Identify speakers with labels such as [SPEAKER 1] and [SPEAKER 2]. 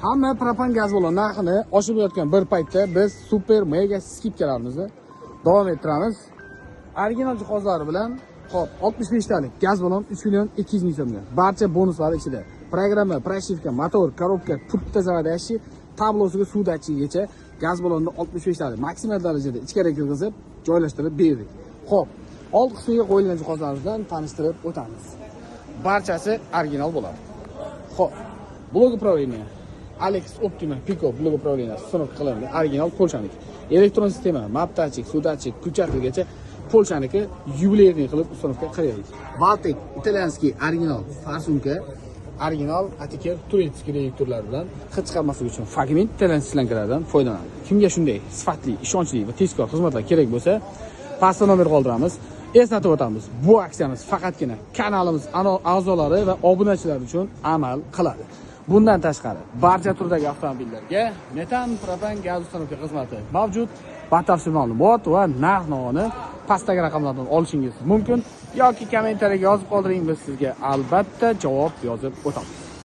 [SPEAKER 1] Hamma propan gaz balon narxini oshib yotgan bir paytda biz super mega skidkalarimizni davom ettiramiz. Original jihozlari bilan hop 65 talik gaz balon 3 million 200 ming so'mga. Barcha bonuslar ichida. Programma, proshivka, motor, korobka, pultda zavadashi, tablosiga suv datchigigacha gaz balonni 65 talik maksimal darajada ichkariga kirgizib joylashtirib berdik. Hop, old qismiga qo'yilgan jihozlarimizdan tanishtirib o'tamiz. Barchasi original bo'ladi. Hop, blok upravleniya Alex Optima Pico blok upravleniyasi sinov qilingan original polshaniki. Elektron sistema, map dатчик, suv dатчик, ключатligacha polshaniki yubileyniy qilib uстановка qilyapmiz. Baltic italyanskiy original farsunka original atiker turetskiy reaktorlar bilan hid chiqarmasligi uchun fragment italyan slankalardan foydalanadi. Kimga shunday sifatli, ishonchli va tezkor xizmatlar kerak bo'lsa, pastda nomer qoldiramiz. Eslatib o'tamiz. Bu aksiyamiz faqatgina kanalimiz a'zolari va obunachilar uchun amal qiladi. Bundan tashqari, barcha turdagi avtomobillarga metan propan gaz uстановка xizmati mavjud. Batafsil ma'lumot va narx-navoni pastdagi raqamlardan olishingiz mumkin yoki kommentariyaga yozib qoldiring, biz sizga albatta javob yozib o'tamiz.